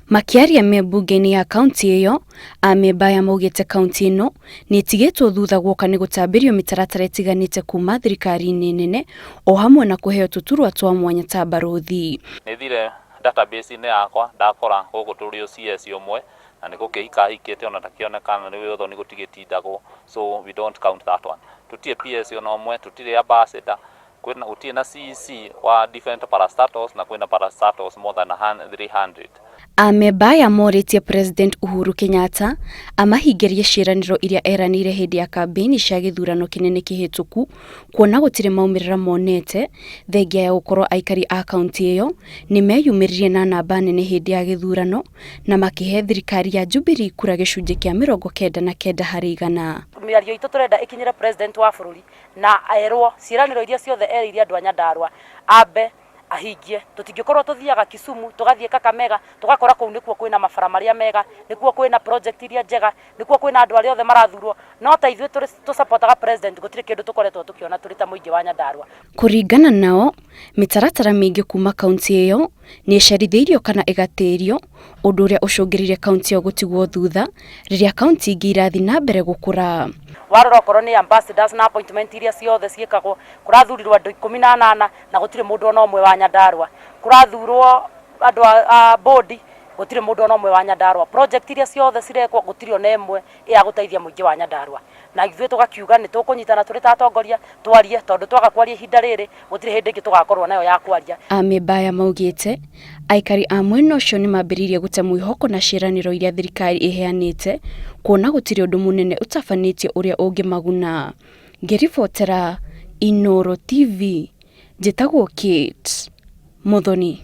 Makiaria me mbunge-ini ya kaunti iyo, Amemba ya maugite kaunti ino ni itigitwo thutha gwoka ni gutambirio mitaratara itiganite kuuma thirikari-ini nene o hamwe na kuheo tuturwa twa mwanya ta barothi. Nithire database-ini yakwa ndakora guku turi CS umwe na niguo giikaro ona takionekana ni wotho ni gutigitindago, so we don't count that one. Tutie PS ona umwe, tutire ambassador, kwina utie na CEC wa different parastatals na kwina parastatals more than 300. Amemba ya moritie President Uhuru Kenyatta amahingerie ciiraniro iria eranire hindi ya kambeni cia githurano kinene kihituku kuona gutire maumirira monete thengia ya gukorwo aikari a kaunti iyo ni meyumiririe na namba nene hindi ya githurano na makihe thirikari ya Jubilee kura gicunji kia 99 harĩ 100. Miario itu turenda ikinyire president wa bururi na aerwo ciiraniro iria ciothe eriria andu a Nyandarua ambe ahingie. Tutingikorwo tuthiaga Kisumu tugathie Kakamega tugakora kuu nikuo kwina mabara maria mega, nikuo kwina project iria njega, nikuo kwina andu aria othe marathurwo, no ta ithuĩ tu supportaga president gutire kindu tukoretwo tukiona turi ta muingi wa Nyandarua. Kuringana nao mitaratara mingi kuma kaunti iyo ni ĩcerithĩirio kana ĩgatĩrio ũndũ ũrĩa ũcũngĩrĩirie kaunti iyo gutigwo thutha rĩrĩa kaunti ingĩ irathi na mbere gũkũra. Warora okorwo ni ambassadors na appointment iria ciothe ciĩkagwo, kurathurirwo andu 18 na gutire mundu ona umwe wa Nyandarua. Kurathurwo andu a board gutire mundu ona umwe wa Nyandarua. Project iria ciothe cirekwo gutire ona imwe ya guteithia muingi wa Nyandarua. Na ithuĩ tugakiuga ni tukunyitana turi ta atongoria twarie, tondu twaga kwaria ihinda rĩrĩ gutire hindi ĩngĩ tugakorwo nayo ya kwaria. Amemba ya maugite aikari a mwena ucio ni mambĩrĩirie gute mwĩhoko na ciiraniro iria thirikari iheanĩte kuona gutire undu munene utabanĩtie uria ũngĩmaguna. Ngĩribotera Inooro TV, njĩtagwo Kate Muthoni.